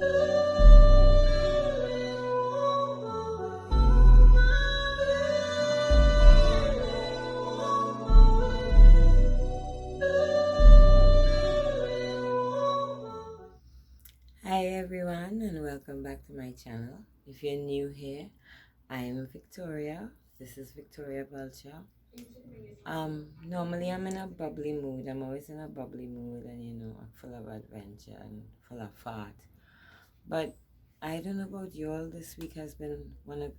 Hi everyone, and welcome back to my channel. If you're new here, I am Victoria. This is VictoriaVulture. Normally I'm in a bubbly mood. I'm always in a bubbly mood, and I'm full of adventure and full of fart. But I don't know about y'all. This week has been one of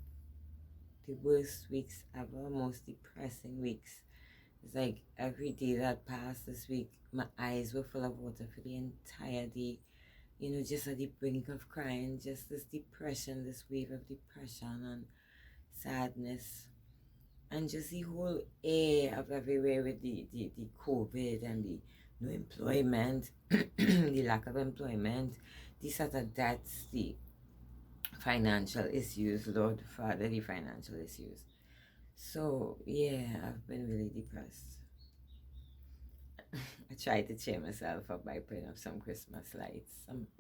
the worst weeks ever, most depressing weeks. It's like every day that passed this week, my eyes were full of water for the entire day. Just at the brink of crying, just this depression, this wave of depression and sadness, and just the whole air of everywhere with the COVID and the no employment, the lack of employment, the sort of debts, the financial issues, Lord Father, the financial issues. So, yeah, I've been really depressed. I tried to cheer myself up by putting up some Christmas lights.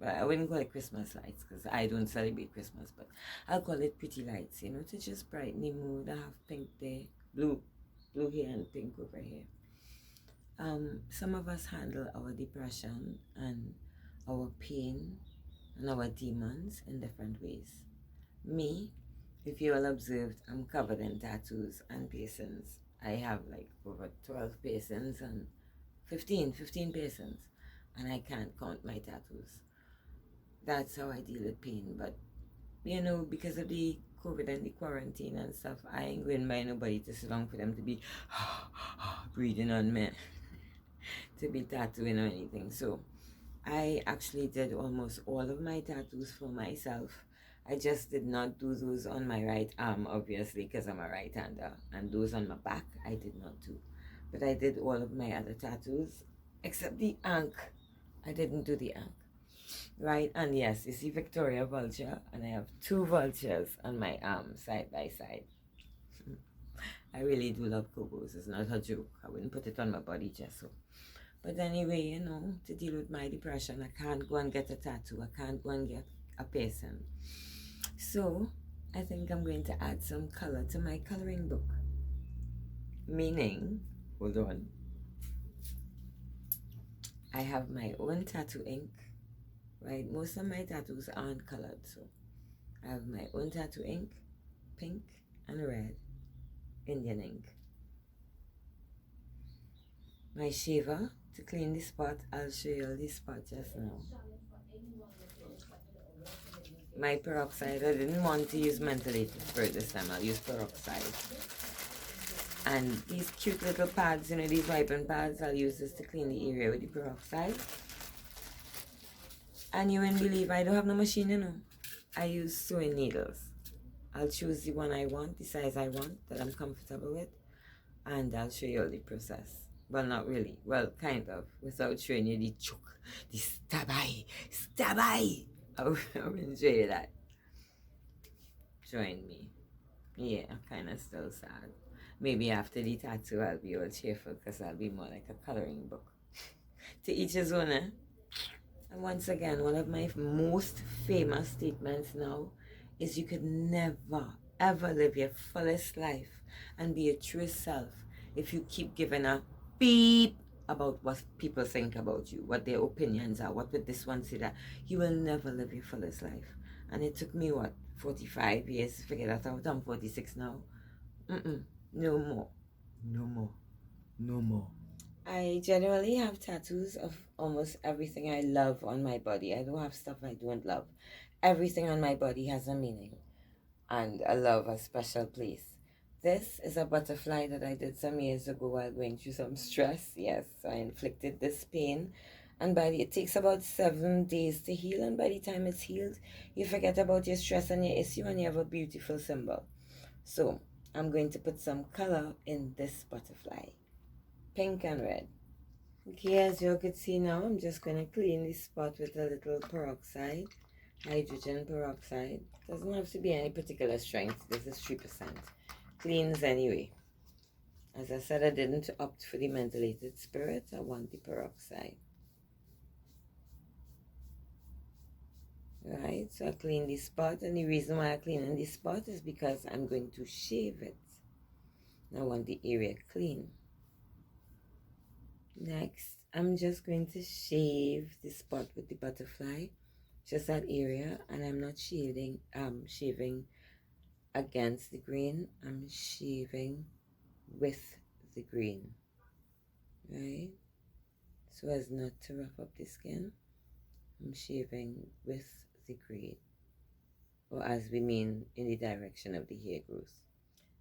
I wouldn't call it Christmas lights because I don't celebrate Christmas, but I'll call it pretty lights, to just brighten the mood. I have pink there, blue here and pink over here. Some of us handle our depression and our pain and our demons in different ways. Me, if you all observed, I'm covered in tattoos and piercings. I have like over 12 piercings and 15 piercings, and I can't count my tattoos. That's how I deal with pain. But because of the COVID and the quarantine and stuff, I ain't going by nobody to sit down for them to be breathing on me to be tattooing or anything. So I actually did almost all of my tattoos for myself. I just did not do those on my right arm, obviously, because I'm a right-hander, and those on my back I did not do. But I did all of my other tattoos except the ankh. I didn't do the ankh, right? And yes, you see VictoriaVulture, and I have 2 vultures on my arm side by side. I really do love Kobos. It's not a joke. I wouldn't put it on my body just so. But anyway, to deal with my depression, I can't go and get a tattoo. I can't go and get a piercing. So I think I'm going to add some color to my coloring book. Meaning, hold on, I have my own tattoo ink, right? Most of my tattoos aren't colored, so I have my own tattoo ink, pink and red, Indian ink. My shaver to clean the spot. I'll show you all the spot just now. My peroxide, I didn't want to use mentholated spirit this time. I'll use peroxide. And these cute little pads, these wiping pads, I'll use this to clean the area with the peroxide. And you wouldn't believe I don't have no machine, I use sewing needles. I'll choose the one I want, the size I want, that I'm comfortable with, and I'll show you all the process. Well, not really. Well, kind of, without showing you the choke, the stabby. I will enjoy you that. Join me. Yeah, I'm kind of still sad. Maybe after the tattoo, I'll be all cheerful because I'll be more like a coloring book. To each his own, eh? And once again, one of my most famous statements now is you could never, ever live your fullest life and be your true self if you keep giving a beep about what people think about you, what their opinions are, what would this one say that. You will never live your fullest life. And it took me, 45 years to figure that out. I'm 46 now. No more. I generally have tattoos of almost everything I love on my body. I don't have stuff I don't love. Everything on my body has a meaning, and I love a special place. This is a butterfly that I did some years ago while going through some stress. Yes, so I inflicted this pain, and it takes about 7 days to heal, and by the time it's healed, you forget about your stress and your issue, and you have a beautiful symbol. So I'm going to put some color in this butterfly, pink and red. Okay, as you can see now, I'm just going to clean this spot with a little peroxide, hydrogen peroxide. Doesn't have to be any particular strength. This is 3%. Cleans anyway. As I said, I didn't opt for the mentholated spirit. I want the peroxide. Right, so I clean this spot, and the reason why I clean this spot is because I'm going to shave it. I want the area clean. Next, I'm just going to shave the spot with the butterfly, just that area, and I'm not shaving against the grain, I'm shaving with the grain, right? So as not to rough up the skin, I'm shaving with the grain, or as we mean in the direction of the hair growth.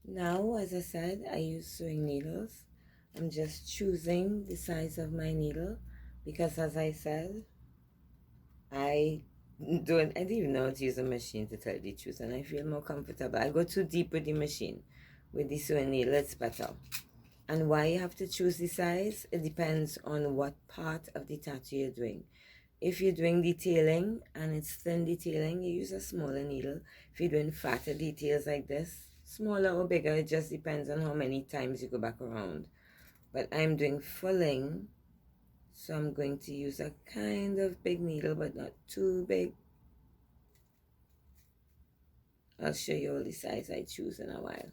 Now, as I said, I use sewing needles. I'm just choosing the size of my needle because, as I said, I didn't even know how to use a machine, to tell you the truth, and I feel more comfortable. I go too deep with the machine. With the sewing needle, it's better. And why you have to choose the size, it depends on what part of the tattoo you're doing. If you're doing detailing and it's thin detailing, you use a smaller needle. If you're doing fatter details like this, smaller or bigger, it just depends on how many times you go back around. But I'm doing fulling, so I'm going to use a kind of big needle, but not too big. I'll show you all the size I choose in a while.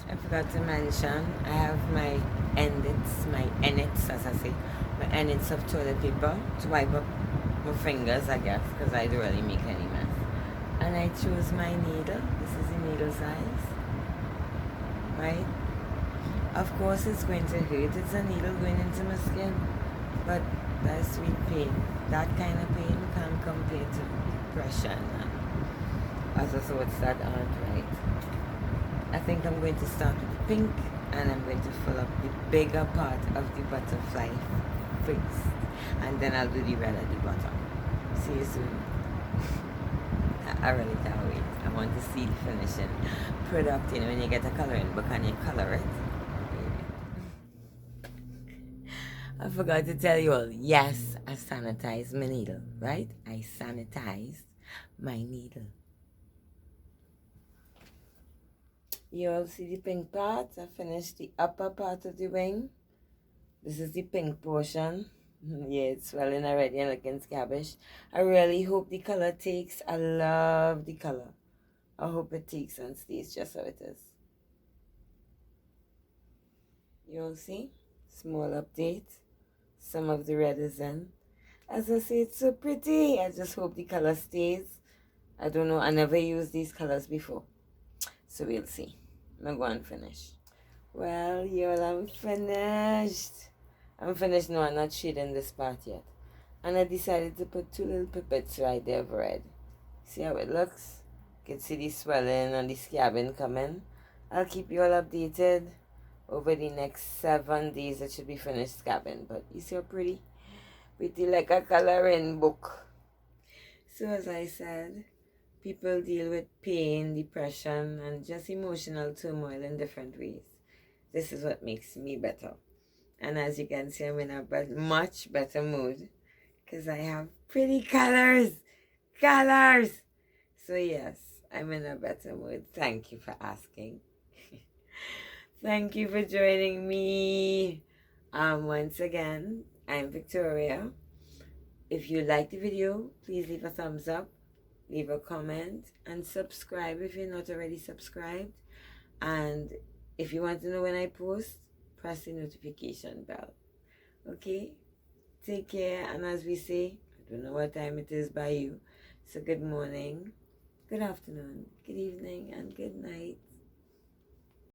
I forgot to mention, I have my ennets, as I say, my ennets of toilet paper to wipe up my fingers, I guess, because I don't really make any mess. And I chose my needle. This is the needle size, right? Of course, it's going to hurt. It's a needle going into my skin, but that's sweet pain. That kind of pain can't compare to depression and other sorts that aren't right. I think I'm going to start with the pink, and I'm going to fill up the bigger part of the butterfly first, and then I'll do the red at the bottom. See you soon. I really can't wait. I want to see the finishing product, when you get a coloring book and you color it. I forgot to tell you all, yes, I sanitized my needle, right? I sanitized my needle. You all see the pink part? I finished the upper part of the wing. This is the pink portion. Yeah, it's swelling already and looking scabbish. I really hope the color takes. I love the color. I hope it takes and stays just how it is. You all see? Small update. Some of the red is in. As I say, it's so pretty. I just hope the color stays. I don't know. I never used these colors before. So we'll see. I'm going to finish. Well, y'all, I'm finished. I'm finished. No, I'm not shading this part yet. And I decided to put 2 little pipettes right there of red. See how it looks? You can see the swelling and the scabbing coming. I'll keep you all updated. Over the next 7 days, it should be finished scabbing. But you see how pretty? Pretty like a coloring book. So as I said, people deal with pain, depression, and just emotional turmoil in different ways. This is what makes me better. And as you can see, I'm in a much better mood because I have pretty colors. Colors! So yes, I'm in a better mood. Thank you for asking. Thank you for joining me. Once again, I'm Victoria. If you like the video, please leave a thumbs up, leave a comment, and subscribe if you're not already subscribed. And if you want to know when I post, press the notification bell. Okay? Take care, and as we say, I don't know what time it is by you. So good morning, good afternoon, good evening, and good night.